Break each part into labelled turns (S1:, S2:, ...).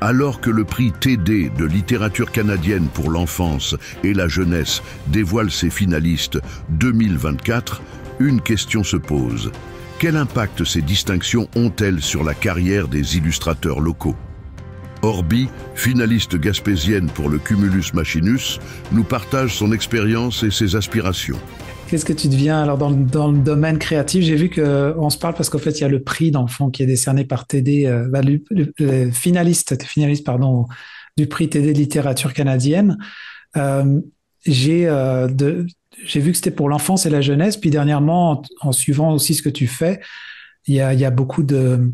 S1: Alors que le prix TD de littérature canadienne pour l'enfance et la jeunesse dévoile ses finalistes 2024, une question se pose. Quel impact ces distinctions ont-elles sur la carrière des illustrateurs locaux? Orbi, finaliste gaspésienne pour le Cumulus Machinus, nous partage son expérience et ses aspirations.
S2: Qu'est-ce que tu deviens alors dans le domaine créatif? J'ai vu que on se parle parce qu'en fait il y a le prix dans le fond qui est décerné par TD, le finaliste pardon du prix TD de littérature canadienne. Euh, j'ai j'ai vu que c'était pour l'enfance et la jeunesse. Puis dernièrement, en suivant aussi ce que tu fais, il y a beaucoup de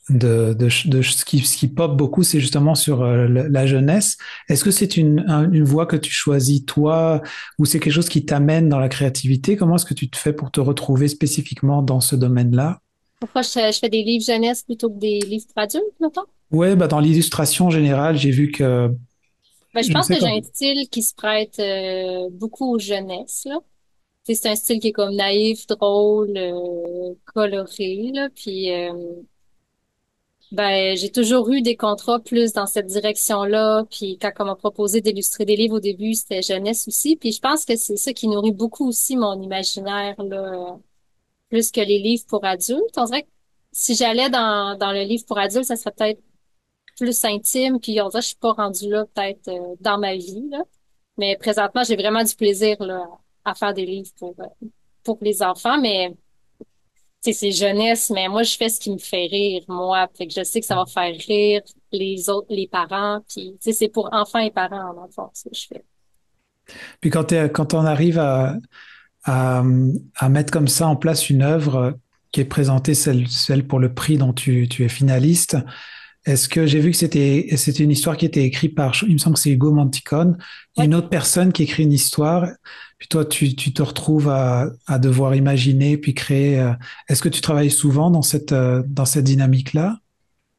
S2: ce qui pop beaucoup, c'est justement sur la jeunesse. Est-ce que c'est une voie que tu choisis toi ou c'est quelque chose qui t'amène dans la créativité? Comment est-ce que tu te fais pour te retrouver spécifiquement dans ce domaine-là?
S3: Pourquoi je fais des livres jeunesse plutôt que des livres pour adultes, mettons?
S2: Ouais, bah dans l'illustration générale, j'ai vu que
S3: Ben, je
S2: je
S3: pense
S2: sais
S3: que j'ai
S2: quand
S3: un style qui se prête beaucoup aux jeunesses, là. Tu sais, c'est un style qui est comme naïf, drôle, coloré, là. Puis, ben, j'ai toujours eu des contrats plus dans cette direction-là. Puis, quand on m'a proposé d'illustrer des livres au début, c'était jeunesse aussi. Puis, je pense que c'est ça qui nourrit beaucoup aussi mon imaginaire, là, plus que les livres pour adultes. On dirait que si j'allais dans le livre pour adultes, ça serait peut-être plus intime, puis on dirait que je suis pas rendue là peut-être dans ma vie, là. Mais présentement, j'ai vraiment du plaisir là, à faire des livres pour les enfants, mais tu sais, c'est jeunesse, mais moi, je fais ce qui me fait rire, moi. Fait que je sais que ça va faire rire les autres, les parents, puis tu sais, c'est pour enfants et parents, en enfant, ce que je fais.
S2: puis quand on arrive à, à mettre comme ça en place une œuvre qui est présentée celle pour le prix dont tu es finaliste. Est-ce que j'ai vu que c'était une histoire qui était écrite par, il me semble que c'est Hugo Manticone,
S3: Ouais.
S2: une autre personne qui écrit une histoire, puis toi tu te retrouves à devoir imaginer puis créer. Est-ce que tu travailles souvent dans cette dynamique-là?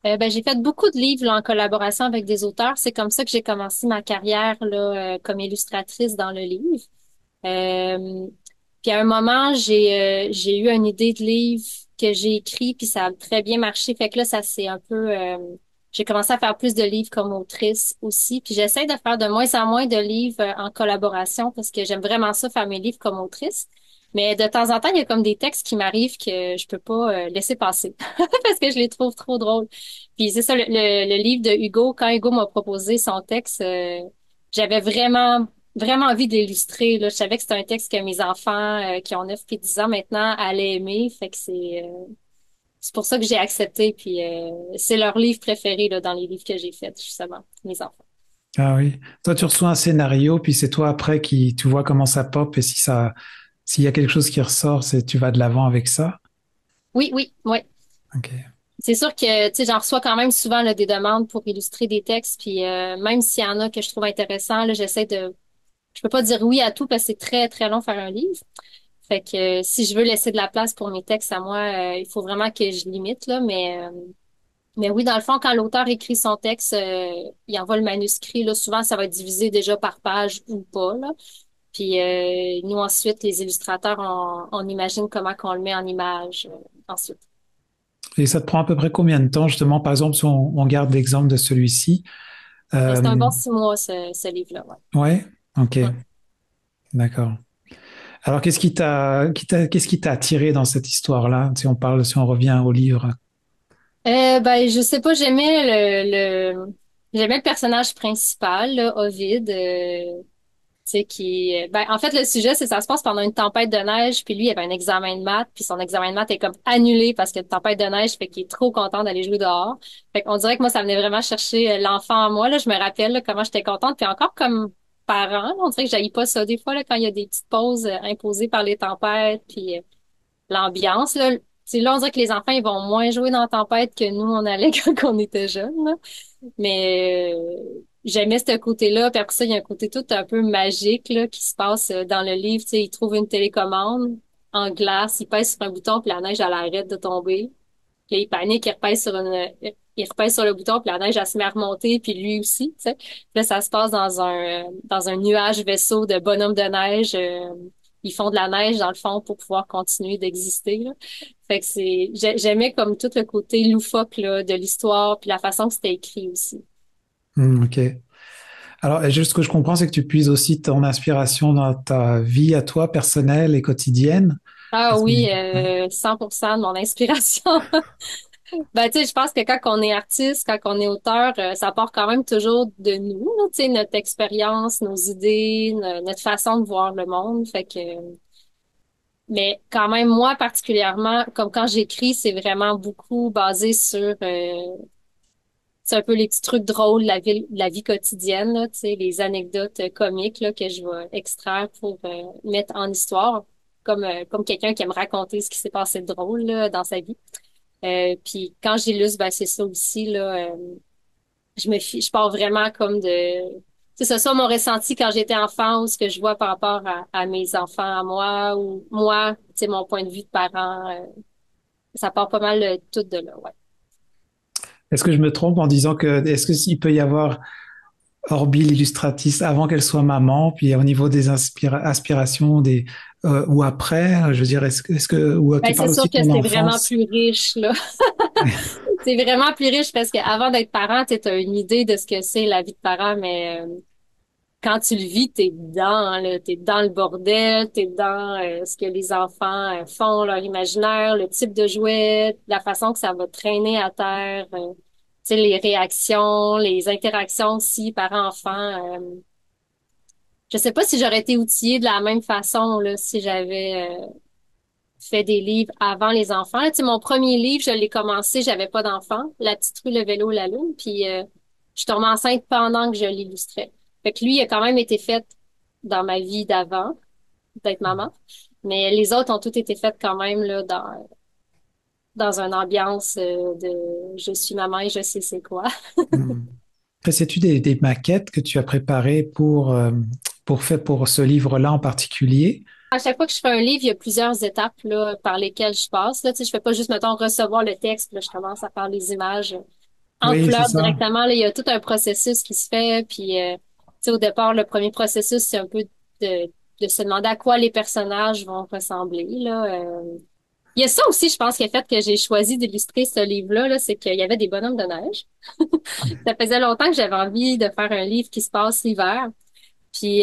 S3: Ben, j'ai fait beaucoup de livres là, en collaboration avec des auteurs. C'est comme ça que j'ai commencé ma carrière là, comme illustratrice dans le livre. Euh, Puis à un moment, j'ai eu une idée de livre que j'ai écrit, puis ça a très bien marché. Fait que là, ça c'est un peu j'ai commencé à faire plus de livres comme autrice aussi. Puis j'essaie de faire de moins en moins de livres en collaboration parce que j'aime vraiment ça faire mes livres comme autrice. Mais de temps en temps, il y a comme des textes qui m'arrivent que je peux pas laisser passer parce que je les trouve trop drôles. Puis c'est ça, le livre de Hugo, quand Hugo m'a proposé son texte, j'avais vraiment envie d'illustrer. Là. Je savais que c'était un texte que mes enfants qui ont 9 et 10 ans maintenant allaient aimer. Fait que c'est pour ça que j'ai accepté. Puis c'est leur livre préféré là, dans les livres que j'ai faits, justement, mes enfants.
S2: Ah oui. Toi tu reçois un scénario, puis c'est toi après qui tu vois comment ça pop et si s'il y a quelque chose qui ressort, c'est tu vas de l'avant avec ça.
S3: Oui, oui, oui.
S2: Ok.
S3: C'est sûr que tu sais, j'en reçois quand même souvent là, des demandes pour illustrer des textes. Puis même s'il y en a que je trouve intéressants, là, j'essaie de. Je peux pas dire oui à tout parce que c'est très, très long faire un livre. Fait que si je veux laisser de la place pour mes textes à moi, il faut vraiment que je limite là, mais oui, dans le fond, quand l'auteur écrit son texte, il envoie le manuscrit là, souvent ça va être divisé déjà par page ou pas là. Puis nous ensuite les illustrateurs on imagine comment qu'on le met en image ensuite.
S2: Et ça te prend à peu près combien de temps, justement, par exemple, si on garde l'exemple de celui-ci?
S3: C'est un
S2: Euh,
S3: bon 6 mois ce livre-là, ouais.
S2: ouais, ok,
S3: Mm.
S2: d'accord. Alors, qu'est-ce qui t'a attiré dans cette histoire-là? Si on revient au livre.
S3: Ben je sais pas, j'aimais le personnage principal, là, Ovid. Tu sais, ben, en fait, le sujet, c'est ça se passe pendant une tempête de neige, puis lui, il avait un examen de maths, puis son examen de maths est comme annulé parce qu'il y a une tempête de neige, fait qu'il est trop content d'aller jouer dehors. Fait qu'on dirait que moi, ça venait vraiment chercher l'enfant en moi, là. Je me rappelle, là, comment j'étais contente, puis encore comme parent, là, on dirait que j'haïs pas ça. Des fois, là, quand il y a des petites pauses imposées par les tempêtes, puis l'ambiance, là. Tu sais, là, on dirait que les enfants, ils vont moins jouer dans la tempête que nous, on allait quand on était jeunes, là. Mais j'aimais ce côté-là. Puis après ça, il y a un côté tout un peu magique là, qui se passe dans le livre. Tu sais, il trouve une télécommande en glace, il pèse sur un bouton, puis la neige, elle arrête de tomber. Puis là, il panique, il repèse sur le bouton, puis la neige, elle se met à remonter, puis lui aussi, tu sais. Puis là, ça se passe dans un nuage vaisseau de bonhomme de neige ils font de la neige dans le fond pour pouvoir continuer d'exister, là. Fait que j'aimais comme tout le côté loufoque, là, de l'histoire puis la façon que c'était écrit aussi.
S2: Ok. Alors, et juste ce que je comprends, c'est que tu puises aussi ton inspiration dans ta vie à toi, personnelle et quotidienne.
S3: Ah
S2: Parce que,
S3: oui,
S2: ouais.
S3: 100% de mon inspiration. Ben, tu sais, je pense que quand on est artiste, quand on est auteur, ça part quand même toujours de nous, là, tu sais, notre expérience, nos idées, notre façon de voir le monde. Fait que, mais quand même, moi particulièrement, comme quand j'écris, c'est vraiment beaucoup basé sur, c'est un peu les petits trucs drôles de la vie quotidienne, là, tu sais, les anecdotes comiques là, que je vais extraire pour mettre en histoire, comme quelqu'un qui aime raconter ce qui s'est passé de drôle là, dans sa vie. Puis quand j'illustre, ben c'est ça aussi là. Je pars vraiment comme de, c'est ça, soit mon ressenti quand j'étais enfant ou ce que je vois par rapport à mes enfants, à moi ou moi, tu sais, mon point de vue de parent. Ça part pas mal tout de là, ouais.
S2: Est-ce que je me trompe en disant que, est-ce qu'il peut y avoir Orbi l'illustratrice avant qu'elle soit maman, puis au niveau des aspirations, ou après, je veux dire, ou
S3: Ben,
S2: tu
S3: c'est
S2: parles
S3: sûr
S2: aussi de
S3: que
S2: ton
S3: c'est vraiment
S2: enfance.
S3: plus riche, là. C'est vraiment plus riche parce qu'avant d'être parent, tu as une idée de ce que c'est la vie de parent, mais quand tu le vis, t'es dedans, là, t'es dans le bordel, t'es dans ce que les enfants font, leur imaginaire, le type de jouet, la façon que ça va traîner à terre, tu sais, les réactions, les interactions aussi parents-enfants. Je sais pas si j'aurais été outillée de la même façon là, si j'avais fait des livres avant les enfants. Tu sais, mon premier livre, je l'ai commencé, j'avais pas d'enfant, La petite rue, le vélo, la lune, puis je suis tombée enceinte pendant que je l'illustrais. Fait que lui, il a quand même été fait dans ma vie d'avant, d'être maman, mais les autres ont tous été faits quand même là dans une ambiance de je suis maman et je sais c'est quoi.
S2: Hmm. Après, sais-tu des maquettes que tu as préparées pour ce livre-là en particulier?
S3: À chaque fois que je fais un livre, il y a plusieurs étapes là, par lesquelles je passe. Là, tu sais, je fais pas juste, mettons, recevoir le texte, là, je commence à faire les images en
S2: Oui, c'est
S3: couleur
S2: ça.
S3: directement. Là, il y a tout un processus qui se fait. Puis, tu sais, au départ, le premier processus, c'est un peu de, de se demander à quoi les personnages vont ressembler. Là. Il y a ça aussi, je pense, qui a fait que j'ai choisi d'illustrer ce livre-là, là, c'est qu'il y avait des bonhommes de neige. Ça faisait longtemps que j'avais envie de faire un livre qui se passe l'hiver. Puis,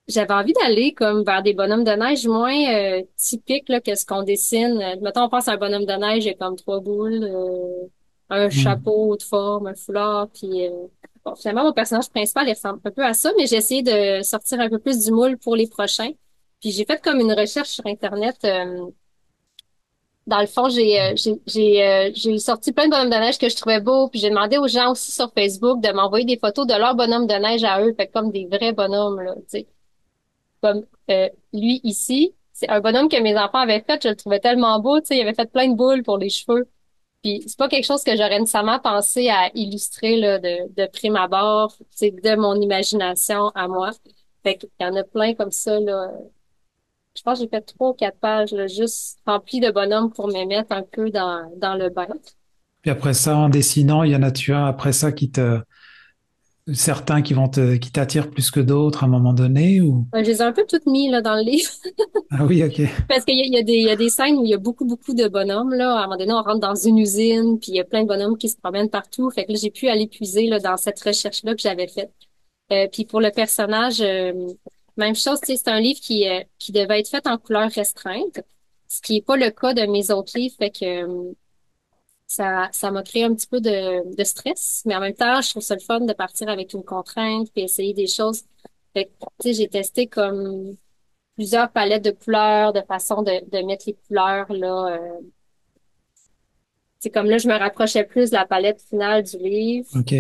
S3: j'avais envie d'aller comme vers des bonhommes de neige moins typiques là, que ce qu'on dessine. Mettons, on pense à un bonhomme de neige, il y a comme trois boules, un
S2: Hmm.
S3: chapeau de forme, un foulard, puis bon, finalement, mon personnage principal, il ressemble un peu à ça, mais j'ai essayé de sortir un peu plus du moule pour les prochains. Puis j'ai fait comme une recherche sur Internet. Dans le fond, j'ai sorti plein de bonhommes de neige que je trouvais beaux, puis j'ai demandé aux gens aussi sur Facebook de m'envoyer des photos de leurs bonhommes de neige à eux, fait comme des vrais bonhommes, là, tu sais. Comme lui ici, c'est un bonhomme que mes enfants avaient fait, je le trouvais tellement beau, tu sais, il avait fait plein de boules pour les cheveux. Puis c'est pas quelque chose que j'aurais nécessairement pensé à illustrer là, de prime abord, tu sais, de mon imagination à moi. Fait qu'il y en a plein comme ça, là. Je pense que j'ai fait 3 ou 4 pages, là, juste remplies de bonhommes pour me mettre un peu dans le bain.
S2: Puis après ça, en dessinant, il y en a-tu un après ça certains qui t'attirent plus que d'autres à un moment donné ou?
S3: Je les ai un peu toutes mis là, dans le livre.
S2: Ah oui, ok.
S3: Parce qu'il y a des scènes où il y a beaucoup, beaucoup de bonhommes, là. À un moment donné, on rentre dans une usine, puis il y a plein de bonhommes qui se promènent partout. Fait que là, j'ai pu aller puiser, là, dans cette recherche-là que j'avais faite. Puis pour le personnage, même chose, tu sais, c'est un livre qui devait être fait en couleur restreinte, ce qui est pas le cas de mes autres livres. Fait que ça m'a créé un petit peu de stress. Mais en même temps, je trouve ça le fun de partir avec une contrainte, puis essayer des choses. Fait que, tu sais, j'ai testé comme plusieurs palettes de couleurs, de façon de mettre les couleurs là. C'est comme là, je me rapprochais plus de la palette finale du livre.
S2: Ok.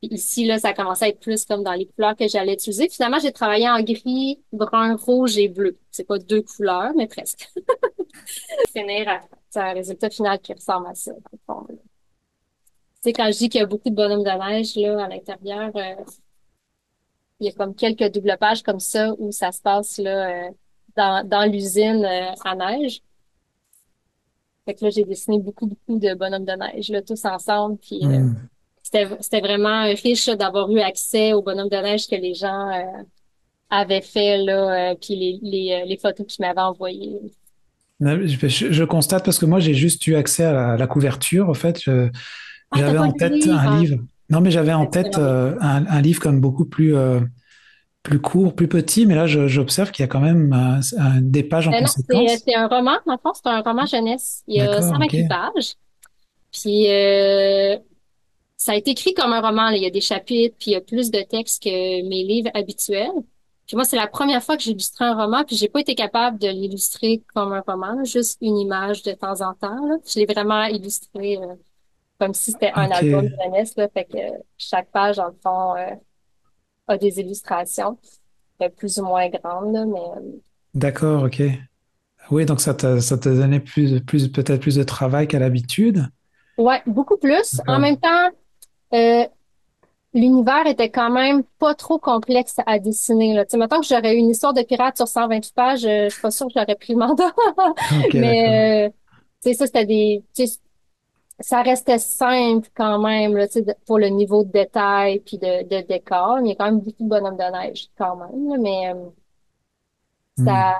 S3: Puis ici, là, ça commençait à être plus comme dans les couleurs que j'allais utiliser. Finalement, j'ai travaillé en gris, brun, rouge et bleu. C'est pas 2 couleurs, mais presque. Finir à c'est un résultat final qui ressemble à ça, dans le fond, là. Tu sais, quand je dis qu'il y a beaucoup de bonhommes de neige là à l'intérieur, il y a comme quelques double pages comme ça où ça se passe là dans l'usine à neige. Fait que là, j'ai dessiné beaucoup, beaucoup de bonhommes de neige, là, tous ensemble. Puis c'était vraiment riche là, d'avoir eu accès aux bonhommes de neige que les gens avait fait là, puis les photos qu'il m'avait envoyées.
S2: Je constate parce que moi, j'ai juste eu accès à la couverture. En fait,
S3: Ah, t'as
S2: j'avais
S3: pas
S2: en
S3: lu le
S2: tête un
S3: livre?
S2: livre. Non, mais j'avais en tête
S3: Excellent livre.
S2: un livre comme beaucoup plus court, plus petit. Mais là, j'observe qu'il y a quand même des pages en
S3: Non,
S2: conséquence.
S3: c'est un roman, dans le fond, c'est un roman jeunesse. Il y a
S2: D'accord, ok.
S3: 128 pages. Puis ça a été écrit comme un roman, là. Il y a des chapitres, puis il y a plus de textes que mes livres habituels. Puis moi, c'est la première fois que j'ai illustré un roman, puis j'ai pas été capable de l'illustrer comme un roman, là, juste une image de temps en temps, là. Je l'ai vraiment illustré comme si c'était un
S2: Ok,
S3: album jeunesse, là. Fait que chaque page, en le fond, a des illustrations, plus ou moins grandes, là, mais
S2: d'accord, ok. Oui, donc ça t'a donné peut-être plus de travail qu'à l'habitude.
S3: ouais, beaucoup plus. En
S2: D'accord.
S3: même temps, euh, l'univers était quand même pas trop complexe à dessiner, là. Tu sais, mettons que j'aurais eu une histoire de pirate sur 128 pages, je suis pas sûre que j'aurais pris le mandat.
S2: Ok, d'accord.
S3: Mais, tu sais, ça, c'était tu sais, ça restait simple quand même, là, tu sais, pour le niveau de détail puis de décor. Il y a quand même beaucoup de bonhommes de neige, quand même, là, mais,
S2: Hmm.
S3: ça,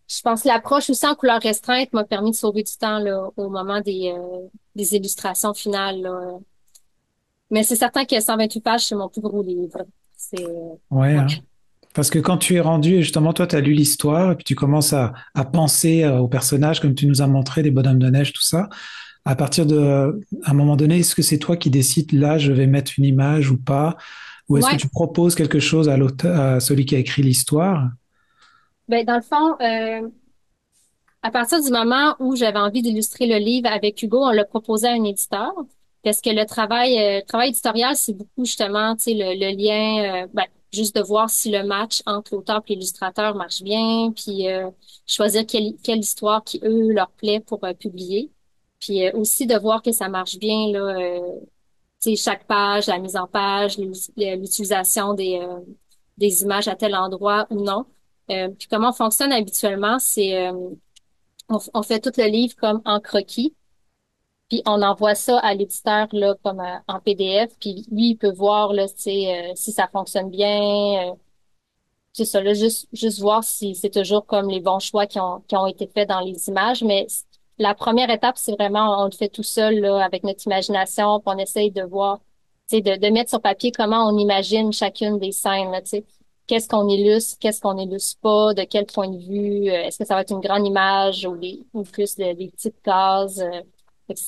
S3: je pense que l'approche aussi en couleur restreinte m'a permis de sauver du temps, là, au moment des illustrations finales, là. Mais c'est certain que 128 pages, c'est mon plus gros livre. C'est,
S2: Ouais,
S3: ouais.
S2: hein. Parce que quand tu es rendu, et justement, toi, tu as lu l'histoire, et puis tu commences à penser aux personnages, comme tu nous as montré, les bonhommes de neige, tout ça. À partir à un moment donné, est-ce que c'est toi qui décides, là, je vais mettre une image ou pas? Ou est-ce que
S3: Ouais.
S2: tu proposes quelque chose à l'auteur, à celui qui a écrit l'histoire?
S3: Ben, dans le fond, à partir du moment où j'avais envie d'illustrer le livre avec Hugo, on l'a proposé à un éditeur. Parce que le travail éditorial, c'est beaucoup justement, tu sais, le lien, ben, juste de voir si le match entre l'auteur et l'illustrateur marche bien, puis choisir quelle histoire qui, eux, leur plaît pour publier. Puis aussi de voir que ça marche bien, là, tu sais, chaque page, la mise en page, l'utilisation des images à tel endroit ou non. Puis comment on fonctionne habituellement, c'est on fait tout le livre comme en croquis, puis on envoie ça à l'éditeur là comme en PDF, puis lui il peut voir là, tu sais, si ça fonctionne bien, c'est ça là, juste voir si c'est toujours comme les bons choix qui ont été faits dans les images, mais la première étape c'est vraiment on le fait tout seul là avec notre imagination, puis on essaye de voir, tu sais, de mettre sur papier comment on imagine chacune des scènes, là, tu sais. Qu'est-ce qu'on illustre pas, de quel point de vue, est-ce que ça va être une grande image ou plus des petites cases. Fait que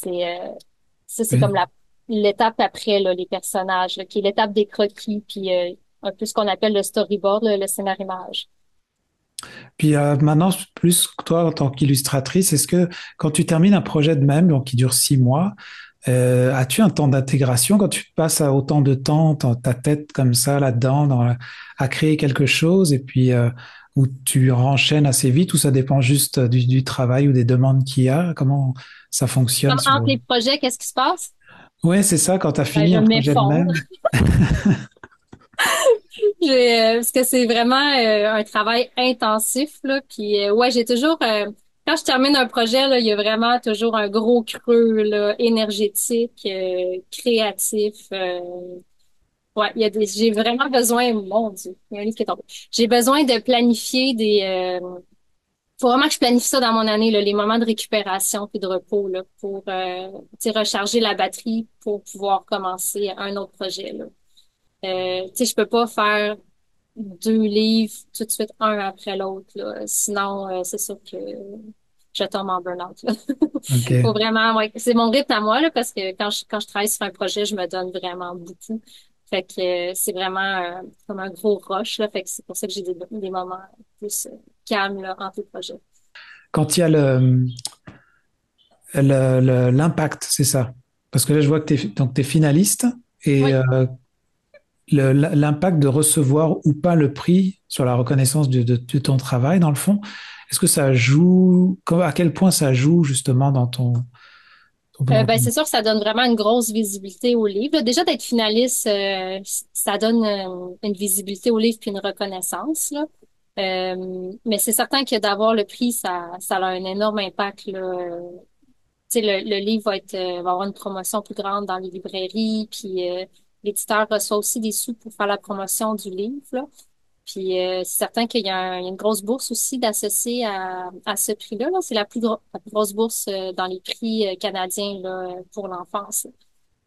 S3: ça, c'est comme
S2: Oui.
S3: l'étape après, là, les personnages, là, qui est l'étape des croquis, puis un peu ce qu'on appelle le storyboard, le scénario-image.
S2: Puis maintenant, plus que toi en tant qu'illustratrice, est-ce que quand tu termines un projet de même, donc qui dure 6 mois, as-tu un temps d'intégration quand tu passes à autant de temps dans ta tête comme ça là-dedans, à créer quelque chose et puis où tu enchaînes assez vite ou ça dépend juste du travail ou des demandes qu'il y a? Comment ça fonctionne
S3: Comme
S2: sur...
S3: entre les projets, qu'est-ce qui se passe?
S2: Ouais, c'est ça, quand tu as
S3: Ben,
S2: fini
S3: je
S2: un projet de
S3: m'effondre.
S2: même.
S3: Parce que c'est vraiment un travail intensif, là. Puis ouais, j'ai toujours quand je termine un projet, là, il y a vraiment toujours un gros creux là, énergétique, créatif. Ouais, j'ai vraiment besoin, mon Dieu, il y a un livre qui est tombé. J'ai besoin de planifier faut vraiment que je planifie ça dans mon année, là, les moments de récupération puis de repos, là, pour tu sais, recharger la batterie pour pouvoir commencer un autre projet, là. Tu sais, je peux pas faire 2 livres tout de suite, un après l'autre, là. Sinon, c'est sûr que je tombe en burn-out, là.
S2: Ok.
S3: Faut vraiment, ouais, c'est mon rythme à moi, là, parce que quand je travaille sur un projet, je me donne vraiment beaucoup. Fait que c'est vraiment comme un gros rush, là. Fait que c'est pour ça que j'ai des moments plus calmes, là, entre les projets.
S2: Quand il y a l'impact, c'est ça. Parce que là, je vois que donc t'es finaliste et
S3: Oui.
S2: l'impact de recevoir ou pas le prix sur la reconnaissance de ton travail, dans le fond, est-ce que ça joue, à quel point ça joue justement dans dans
S3: Ben,
S2: ton-
S3: c'est sûr que ça donne vraiment une grosse visibilité au livre. Déjà, d'être finaliste, ça donne une visibilité au livre puis une reconnaissance, là. Mais c'est certain que d'avoir le prix, ça a un énorme impact, là. Tu sais, le livre va avoir une promotion plus grande dans les librairies, puis l'éditeur reçoit aussi des sous pour faire la promotion du livre, là. Puis c'est certain qu'il y a, il y a une grosse bourse aussi d'associer à ce prix-là. Là. C'est la plus grosse bourse dans les prix canadiens là, pour l'enfance.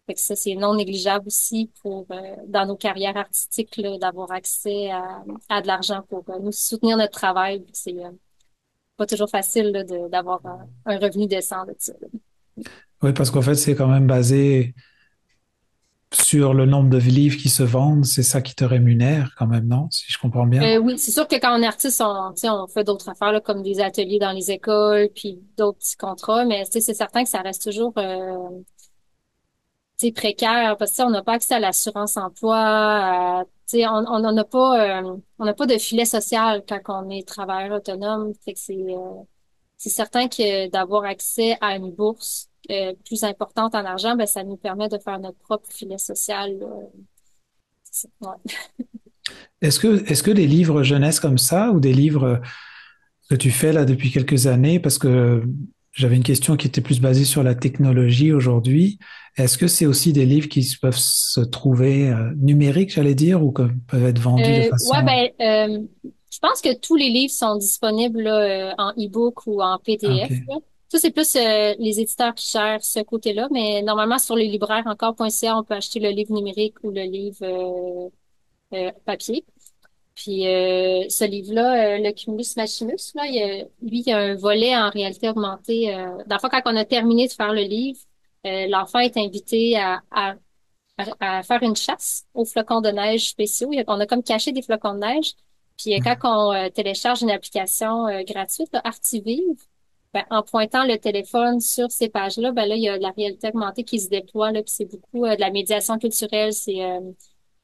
S3: Fait que ça, c'est non négligeable aussi pour dans nos carrières artistiques là, d'avoir accès à de l'argent pour nous soutenir notre travail. C'est pas toujours facile là, d'avoir un revenu décent de ça. Là.
S2: Oui, parce qu'en fait, c'est quand même basé sur le nombre de livres qui se vendent. C'est ça qui te rémunère quand même, non? Si je comprends bien.
S3: Oui, c'est sûr que quand on est artiste, tu sais, on fait d'autres affaires là, comme des ateliers dans les écoles, puis d'autres petits contrats, mais tu sais, c'est certain que ça reste toujours tu sais, précaire parce que tu sais, on n'a pas accès à l'assurance emploi. Tu sais, on n'a pas on n'a pas de filet social quand on est travailleur autonome. Fait que c'est certain que d'avoir accès à une bourse plus importante en argent, ben ça nous permet de faire notre propre filet social. Là. Ouais.
S2: Est-ce que des livres jeunesse comme ça ou des livres que tu fais là depuis quelques années, parce que j'avais une question qui était plus basée sur la technologie aujourd'hui, est-ce que c'est aussi des livres qui peuvent se trouver numériques, j'allais dire, ou que peuvent être vendus de
S3: Ouais,
S2: façon...
S3: ben, je pense que tous les livres sont disponibles là, en e-book ou en
S2: Ah, ok.
S3: PDF. Là. Ça, c'est plus les éditeurs qui gèrent ce côté-là, mais normalement, sur les libraires encore.ca, on peut acheter le livre numérique ou le livre papier. Puis ce livre-là, le Cumulus Machimus, là, lui, il y a un volet en réalité augmentée. Dans le fond, quand on a terminé de faire le livre, l'enfant est invité à faire une chasse aux flocons de neige spéciaux. On a comme caché des flocons de neige. Puis quand on télécharge une application gratuite, là, Artivive, ben, en pointant le téléphone sur ces pages-là, ben là, il y a de la réalité augmentée qui se déploie, là, puis c'est beaucoup de la médiation culturelle. C'est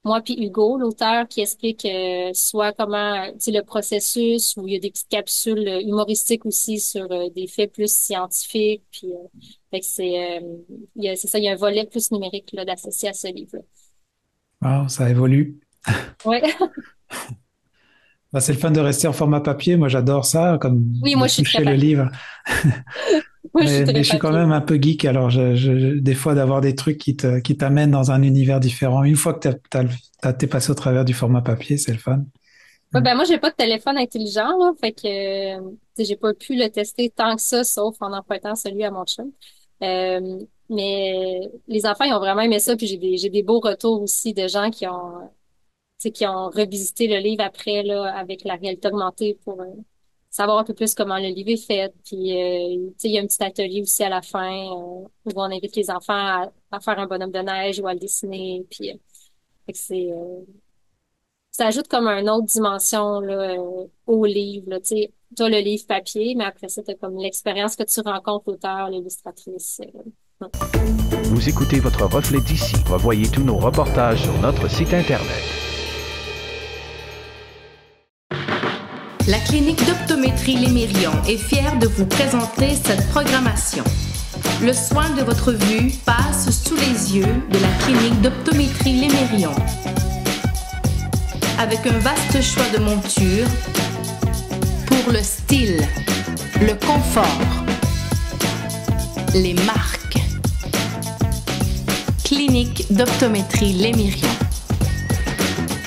S3: moi puis Hugo, l'auteur, qui explique soit comment, tu sais, le processus, où il y a des petites capsules humoristiques aussi sur des faits plus scientifiques. Puis, fait que c'est ça, il y a un volet plus numérique là, d'associer à ce livre-là.
S2: Wow, ça évolue.
S3: Ouais.
S2: Bah, c'est le fun de rester en format papier. Moi, j'adore ça, comme
S3: Oui,
S2: de
S3: moi, je suis très
S2: toucher le
S3: papier.
S2: livre.
S3: Moi, je suis
S2: Mais
S3: très
S2: je suis quand
S3: papier.
S2: même un peu geek, alors des fois d'avoir des trucs qui t'amènent dans un univers différent. Une fois que t'es passé au travers du format papier, c'est le fun.
S3: Ouais,
S2: Mm.
S3: ben moi, j'ai pas de téléphone intelligent, là, fait que tu sais, j'ai pas pu le tester tant que ça, sauf en empruntant celui à mon chum. Mais les enfants, ils ont vraiment aimé ça, puis j'ai des beaux retours aussi de gens tu sais, qui ont revisité le livre après, là, avec la réalité augmentée pour savoir un peu plus comment le livre est fait. Puis, tu sais, il y a un petit atelier aussi à la fin où on invite les enfants à faire un bonhomme de neige ou à le dessiner. Puis, fait que ça ajoute comme une autre dimension là, au livre. Là, tu sais, t'as le livre papier, mais après ça, t'as comme l'expérience que tu rencontres l'auteur, l'illustratrice.
S4: Vous écoutez votre reflet d'ici. Revoyez tous nos reportages sur notre site Internet.
S5: La clinique d'optométrie Les Mérions est fière de vous présenter cette programmation. Le soin de votre vue passe sous les yeux de la clinique d'optométrie Les Mérions. Avec un vaste choix de montures pour le style, le confort, les marques. Clinique d'optométrie Les Mérions.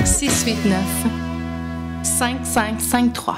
S5: 689 5553.